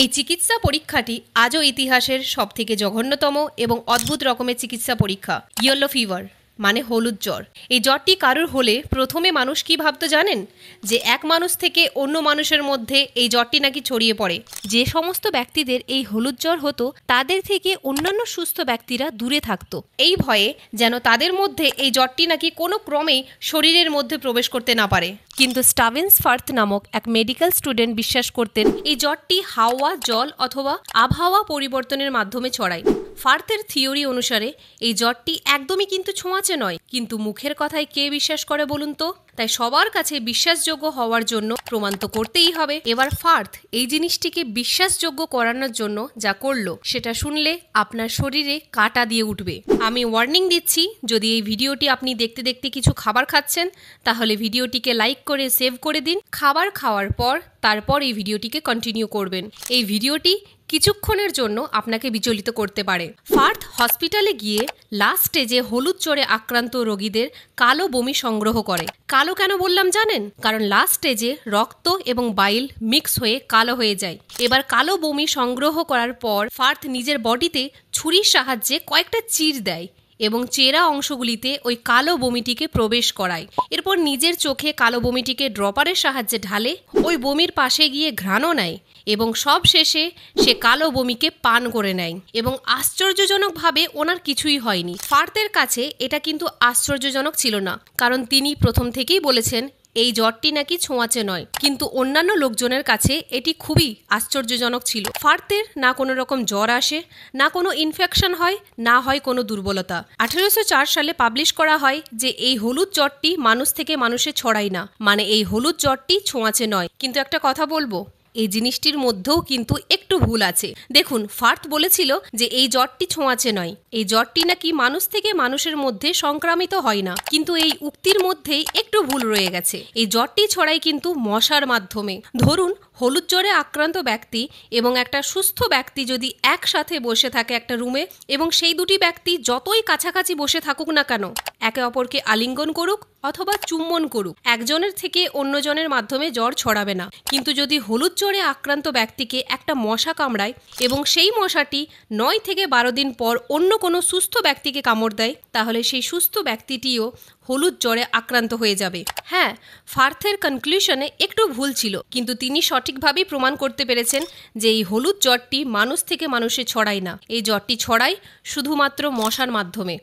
এই চিকিৎসা পরীক্ষাটি আজও ইতিহাসের সবথেকে জঘন্যতম এবং অদ্ভুত রকমের চিকিৎসা পরীক্ষা। ইয়েলো ফিভার মানে হলুদ জ্বর। এই জ্বরটি কারুর হলে প্রথমে মানুষ কি ভাবতো জানেন? যে এক মানুষ থেকে অন্য মানুষের মধ্যে এই জ্বরটি নাকি ছড়িয়ে পড়ে। যে সমস্ত ব্যক্তিদের এই হলুদ জ্বর হতো তাদের থেকে অন্যান্য সুস্থ ব্যক্তিরা দূরে থাকতো, এই ভয়ে যেন তাদের মধ্যে এই জ্বরটি নাকি কোনো ক্রমেই শরীরের মধ্যে প্রবেশ করতে না পারে। কিন্তু স্টাভেন্স ফার্থ নামক এক মেডিকেল স্টুডেন্ট বিশ্বাস করতেন এই জ্বরটি হাওয়া, জল অথবা আবহাওয়া পরিবর্তনের মাধ্যমে ছড়ায়। ফার্থের থিওরি অনুসারে এই জ্বরটি একদমই কিন্তু ছোঁয়াচে নয়, কিন্তু মুখের কথায় কে বিশ্বাস করে বলুন তো? তাই সবার কাছে বিশ্বাসযোগ্য হওয়ার জন্য প্রমাণ তো করতেই হবে। এবার ফার্থ এই জিনিসটিকে বিশ্বাসযোগ্য করানোর জন্য যা করলো সেটা শুনলে আপনার শরীরে কাঁটা দিয়ে উঠবে। আমি ওয়ার্নিং দিচ্ছি, যদি এই ভিডিওটি আপনি দেখতে দেখতে কিছু খাবার খাচ্ছেন তাহলে ভিডিওটিকে লাইক করে সেভ করে দিন। খাবার খাওয়ার পর তারপর এই ভিডিওটিকে কন্টিনিউ করবেন। এই ভিডিওটি কিছুক্ষণের জন্য আপনাকে বিচলিত করতে পারে। ফার্থ হসপিটালে গিয়ে লাস্ট স্টেজে হলুদ জ্বরে আক্রান্ত রোগীদের কালো বমি সংগ্রহ করে। কালো কেন বললাম জানেন? কারণ লাস্ট স্টেজে রক্ত এবং বাইল মিক্স হয়ে কালো হয়ে যায়। এবার কালো বমি সংগ্রহ করার পর ফার্থ নিজের বডিতে ছুরির সাহায্যে কয়েকটা চির দেয় এবং চেরা অংশগুলিতে ওই কালো বমিটিকে প্রবেশ করায়। এরপর নিজের চোখে কালো বমিটিকে ড্রপারের সাহায্যে ঢালে, ওই বমির পাশে গিয়ে ঘ্রাণও নেয় এবং সব শেষে সে কালো বমিকে পান করে নেয়। এবং আশ্চর্যজনকভাবে ওনার কিছুই হয়নি। ফার্থের কাছে এটা কিন্তু আশ্চর্যজনক ছিল না, কারণ তিনি প্রথম থেকেই বলেছেন এই জ্বরটি নাকি ছোঁয়াচে নয়, কিন্তু অন্যান্য লোকজনের কাছে এটি খুবই আশ্চর্যজনক ছিল। ফার্থের না কোনো রকম জ্বর আসে, না কোনো ইনফেকশন হয়, না হয় কোনো দুর্বলতা। 1804 সালে পাবলিশ করা হয় যে এই হলুদ জ্বরটি মানুষ থেকে মানুষে ছড়ায় না, মানে এই হলুদ জ্বরটি ছোঁয়াচে নয়। কিন্তু একটা কথা বলবো, এই জিনিসটির মধ্যেও কিন্তু একটু ভুল আছে। দেখুন, ফার্থ বলেছিল যে এই জ্বরটি ছোঁয়াচে নয়, এই জ্বরটি নাকি মানুষ থেকে মানুষের মধ্যে সংক্রামিত হয় না, কিন্তু এই উক্তির মধ্যেই একটু ভুল রয়ে গেছে। এই জ্বরটি ছড়ায় কিন্তু মশার মাধ্যমে। ধরুন হলুদ জ্বরে আক্রান্ত ব্যক্তি এবং একটা সুস্থ ব্যক্তি যদি একসাথে বসে থাকে একটা রুমে, এবং সেই দুটি ব্যক্তি যতই কাছাকাছি বসে থাকুক না কেন, একে অপরকে আলিঙ্গন করুক অথবা চুম্বন করুক, একজনের থেকে অন্যজনের মাধ্যমে জ্বর ছড়াবে না। কিন্তু যদি হলুদ জ্বরে আক্রান্ত ব্যক্তিকে একটা মশা কামড়ায় এবং সেই মশাটি 9 থেকে 12 দিন পর অন্য কোনো সুস্থ ব্যক্তিকে কামড় দেয়, তাহলে সেই সুস্থ ব্যক্তিটিও হলুদ জ্বরে আক্রান্ত হয়ে যাবে। হ্যাঁ, ফার্থের কনক্লুশনে একটু ভুল ছিল, কিন্তু তিনি সঠিকভাবেই প্রমাণ করতে পেরেছেন যে এই হলুদ জ্বরটি মানুষ থেকে মানুষে ছড়ায় না, এই জ্বরটি ছড়ায় শুধুমাত্র মশার মাধ্যমে।